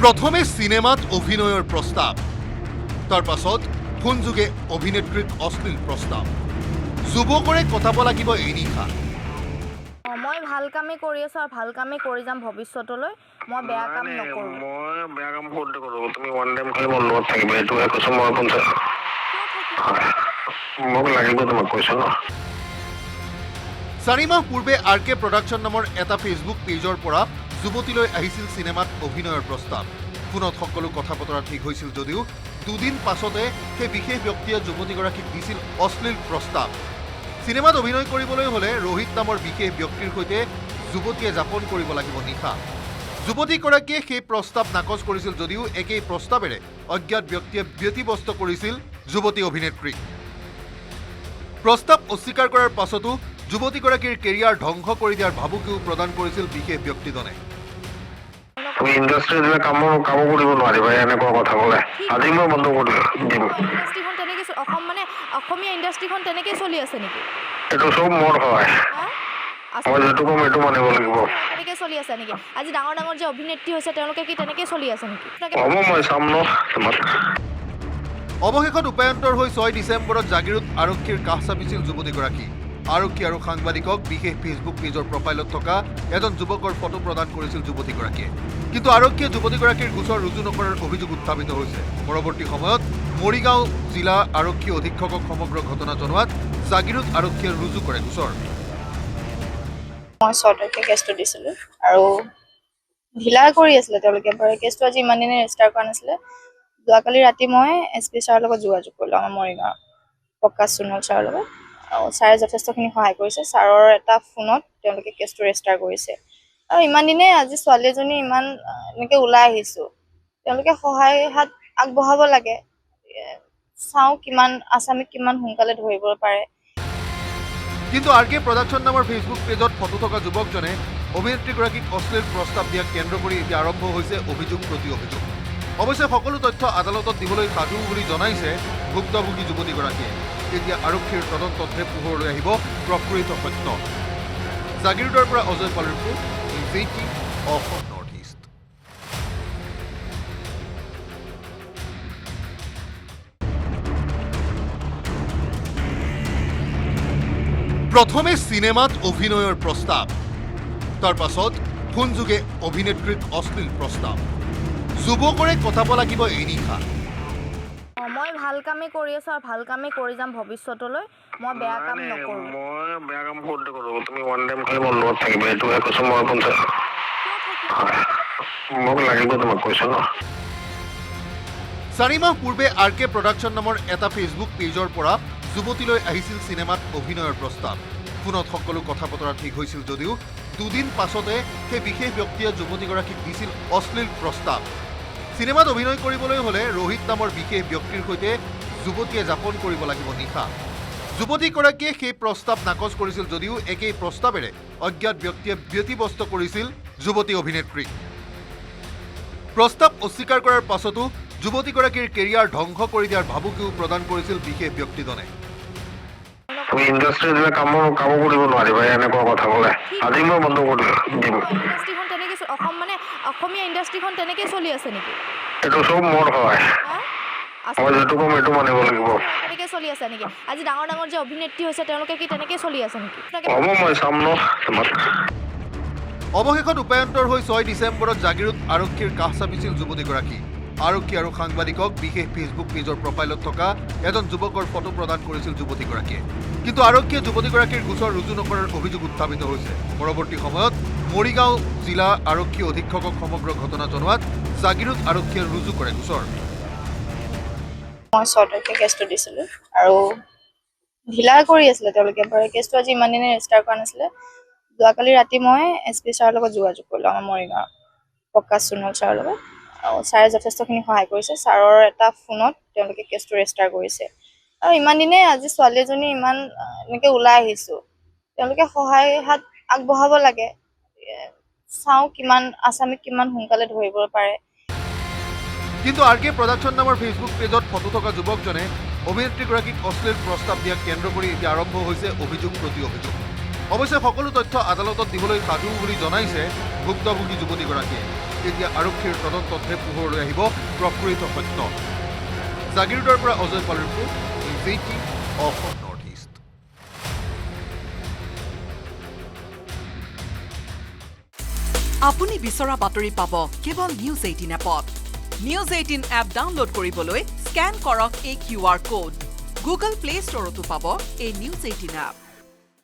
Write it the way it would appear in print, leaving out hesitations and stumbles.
প্ৰথমে সিনেমাত অভিনয়ৰ প্ৰস্তাৱ, তাৰ পাছত ফোনযোগে অভিনেত্ৰীক অশ্লীল প্ৰস্তাৱ। যুৱকৰে কটাব লাগিব এই নিশা। মই ভাল কামেই কৰি আছো আৰু ভাল কামেই কৰি যাম ভৱিষ্যতলৈ। মই বেয়া কাম নকৰোঁ। মই বেয়া কাম কৰোঁতে কৰোঁ তুমি ওৱান টাইম খালি মোৰ লগত থাকিবা এইটোহে কৈছোঁ মই পঞ্চায়ত মোক লাগিব তোমাক কৈছোঁ ন। 4 মাহ পূৰ্বে RK প্ৰডাকশ্যন নামৰ এটা ফেচবুক পেজৰ পৰা যুৱতীলৈ আহিছিল চিনেমাত অভিনয়ৰ প্ৰস্তাৱ। ফোনত সকলো কথা বতৰা ঠিক হৈছিল যদিও দুদিন পাছতে সেই বিশেষ ব্যক্তিয়ে যুৱতীগৰাকীক দিছিল অশ্লীল প্ৰস্তাৱ। চিনেমাত অভিনয় কৰিবলৈ হ'লে ৰোহিত নামৰ বিশেষ ব্যক্তিৰ সৈতে যুৱতীয়ে যাপন কৰিব লাগিব নিশা। যুৱতীগৰাকীয়ে সেই প্ৰস্তাৱ নাকচ কৰিছিল যদিও একেই প্ৰস্তাৱেৰে অজ্ঞাত ব্যক্তিয়ে ব্যতিব্যস্ত কৰিছিল যুৱতী অভিনেত্ৰীক। প্ৰস্তাৱ অস্বীকাৰ কৰাৰ পাছতো যুৱতীগৰাকীৰ কেৰিয়াৰ ধ্বংস কৰি দিয়াৰ ভাবুকিও প্ৰদান কৰিছিল বিশেষ ব্যক্তিজনে। তুমি ইণ্ডাষ্ট্ৰীত কাম কৰিব নোৱাৰিবা এনেকুৱা কথা ক'লে আজি মই বন্ধ কৰি দিম। ইণ্ডাষ্ট্ৰীখন তেনেকৈ অসমীয়া ইণ্ডাষ্ট্ৰীখন তেনেকৈ চলি আছে নেকি? এইটো চব মোৰ হয়, মই যিটো ক'ম এইটো মানিব লাগিব। তেনেকৈ চলি আছে নেকি? আজি ডাঙৰ ডাঙৰ যে অভিনেত্ৰী হৈছে তেওঁলোকে কি তেনেকৈ চলি আছে নেকি? হ'ব মই চাম ন তোমাক। অৱশেষত উপায়ন্তৰ হৈ 6 ডিচেম্বৰত জাগিৰোড আৰক্ষীৰ কাষ চাপিছিল যুৱতীগৰাকী। আৰক্ষী আৰু সাংবাদিকক বিশেষ ফেচবুক পেজৰ প্ৰফাইলত থকা এজন যুৱকৰ ফটো প্ৰদান কৰিছিল যুৱতীগৰাকীয়ে। কিন্তু আৰক্ষীয়ে যুৱতীগৰাকীৰ গোচৰ ৰুজু নকৰাৰ অভিযোগ উত্থাপিত হৈছে। পৰৱৰ্তী সময়ত মৰিগাঁও জিলা আৰক্ষী অধীক্ষকক সমগ্ৰ ঘটনা জনোৱাত জাগিৰোড আৰক্ষীয়ে ৰুজু কৰে গোচৰ। মই 6 তাৰিখে কেছটো দিছিলোঁ আৰু ঢিলা কৰি আছিলে তেওঁলোকে। কেছটো আজি ইমান দিনে ৰেজিষ্টাৰ কৰা নাছিলে। যোৱাকালি ৰাতি মই SP ছাৰৰ লগত যোগাযোগ কৰিলোঁ, আমাৰ মৰিগাঁৱৰ প্ৰকাশ সোণোৱাল ছাৰৰ লগত। আৰু ছাৰে যথেষ্টখিনি সহায় কৰিছে। ছাৰৰ এটা ফোনত তেওঁলোকে কেছটো ৰেজিষ্টাৰ কৰিছে। আৰু ইমান দিনে আজি ছোৱালী এজনী ইমান এনেকৈ ওলাই আহিছোঁ, তেওঁলোকে সহায় হাত আগবঢ়াব লাগে। চাওঁ কিমান আসামীক কিমান সোনকালে ধৰিব পাৰে। কিন্তু RK প্ৰডাকশ্যন নামৰ ফেচবুক পেজত ফটো থকা যুৱকজনে অভিনেত্ৰীগৰাকীক অশ্লীল প্ৰস্তাৱ দিয়াক কেন্দ্ৰ কৰি এতিয়া আৰম্ভ হৈছে অভিযোগ প্ৰতি অভিযোগ। অৱশ্যে সকলো তথ্য আদালতত দিবলৈ সাজু বুলি জনাইছে ভুক্তভোগী যুৱতীগৰাকীয়ে। এতিয়া আৰক্ষীৰ তদন্ততহে পোহৰলৈ আহিব প্ৰকৃত সত্য। জাগিৰোডৰ পৰা অজয় পালৰ report, news 18 Assam north east. প্ৰথমে সিনেমাত অভিনয়ৰ প্ৰস্তাৱ, তাৰ পাছত ফোনযোগে অভিনেত্ৰীক অশ্লীল প্ৰস্তাৱ। যুৱকৰে কটাব লাগিব এই নিশা। মই ভাল কামেই কৰি আছো আৰু ভাল কামেই কৰি যাম ভৱিষ্যতলৈ। মই বেয়া কাম নকৰোঁ। মই বেয়া কাম কৰোঁতে কৰোঁ তুমি ওৱান টাইম খালি মোৰ লগত থাকিবা এইটোহে কৈছোঁ মই পঞ্চায়ত মোক লাগিব তোমাক কৈছোঁ ন। 4 মাহ পূৰ্বে RK প্ৰডাকশ্যন নামৰ এটা ফেচবুক পেজৰ পৰা যুৱতীলৈ আহিছিল চিনেমাত অভিনয়ৰ প্ৰস্তাৱ। ফোনত সকলো কথা বতৰা ঠিক হৈছিল যদিও দুদিন পাছতে সেই বিশেষ ব্যক্তিয়ে যুৱতীগৰাকীক দিছিল অশ্লীল প্ৰস্তাৱ। চিনেমাত অভিনয় কৰিবলৈ হ'লে ৰোহিত নামৰ বিশেষ ব্যক্তিৰ সৈতে যুৱতীয়ে যাপন কৰিব লাগিব নিশা। যুৱতীগৰাকীয়ে সেই প্ৰস্তাৱ নাকচ কৰিছিল যদিও একেই প্ৰস্তাৱেৰে অজ্ঞাত ব্যক্তিয়ে ব্যতিব্যস্ত কৰিছিল যুৱতী অভিনেত্ৰীক। প্ৰস্তাৱ অস্বীকাৰ কৰাৰ পাছতো যুৱতীগৰাকীৰ কেৰিয়াৰ ধ্বংস কৰি দিয়াৰ ভাবুকিও প্ৰদান কৰিছিল বিশেষ ব্যক্তিজনে। তুমি ইণ্ডাষ্ট্ৰীত কাম কৰিব নোৱাৰিবা এনেকুৱা কথা ক'লে আজি মই বন্ধ কৰি দিম। ইণ্ডাষ্ট্ৰীখন তেনেকৈ অসমীয়া ইণ্ডাষ্ট্ৰীখন তেনেকৈ চলি আছে নেকি? এইটো চব মোৰ হয়, মই যিটো ক'ম এইটো মানিব লাগিব। তেনেকৈ চলি আছে নেকি? আজি ডাঙৰ ডাঙৰ যে অভিনেত্ৰী হৈছে তেওঁলোকে কি তেনেকৈ চলি আছে নেকি? হ'ব মই চাম ন তোমাক। অৱশেষত উপায়ন্তৰ হৈ 6 ডিচেম্বৰত জাগিৰোড আৰক্ষীৰ কাষ চাপিছিল যুৱতীগৰাকী। আৰক্ষী আৰু সাংবাদিকক বিশেষ ফেচবুক পেজৰ প্ৰফাইলত থকা এজন যুৱকৰ ফটো প্ৰদান কৰিছিল যুৱতীগৰাকীয়ে। কিন্তু আৰক্ষীয়ে যুৱতীগৰাকীৰ গোচৰ ৰুজু নকৰাৰ অভিযোগ উত্থাপিত হৈছে। পৰৱৰ্তী সময়ত মৰিগাঁও জিলা আৰক্ষী অধীক্ষকক সমগ্ৰ ঘটনা জনোৱাত জাগিৰোড আৰক্ষীয়ে ৰুজু কৰে গোচৰ। মই 6 তাৰিখে কেছটো দিছিলোঁ আৰু ঢিলা কৰি আছিলে তেওঁলোকে। কেছটো আজি ইমান দিনে ৰেজিষ্টাৰ কৰা নাছিলে। যোৱাকালি ৰাতি মই SP ছাৰৰ লগত যোগাযোগ কৰিলোঁ, আমাৰ মৰিগাঁৱৰ প্ৰকাশ সোণোৱাল ছাৰৰ লগত। আৰু ছাৰে যথেষ্টখিনি সহায় কৰিছে। ছাৰৰ এটা ফোনত তেওঁলোকে কেছটো ৰেজিষ্টাৰ কৰিছে। আৰু ইমান দিনে আজি ছোৱালী এজনী ইমান এনেকৈ ওলাই আহিছোঁ, তেওঁলোকে সহায় হাত আগবঢ়াব লাগে। চাওঁ কিমান আসামীক কিমান সোনকালে ধৰিব পাৰে। কিন্তু RK প্ৰডাকশ্যন নামৰ ফেচবুক পেজত ফটো থকা যুৱকজনে অভিনেত্ৰীগৰাকীক অশ্লীল প্ৰস্তাৱ দিয়াক কেন্দ্ৰ কৰি এতিয়া আৰম্ভ হৈছে অভিযোগ প্ৰতি অভিযোগ। অৱশ্যে সকলো তথ্য আদালতত দিবলৈ সাজু বুলি জনাইছে ভুক্তভোগী যুৱতীগৰাকীয়ে। এতিয়া আৰক্ষীৰ তদন্ততহে পোহৰলৈ আহিব প্ৰকৃত সত্য। জাগিৰোডৰ পৰা অজয় পালৰ report, news 18 Assam north east. আপুনি বিচৰা বাতৰি পাব কেৱল নিউজ 18 এপত। নিউজ 18 এপ ডাউনলোড কৰিবলৈ স্কেন কৰক এই QR কোড। গুগল প্লে ষ্টৰতো পাব এই নিউজ 18 এপ।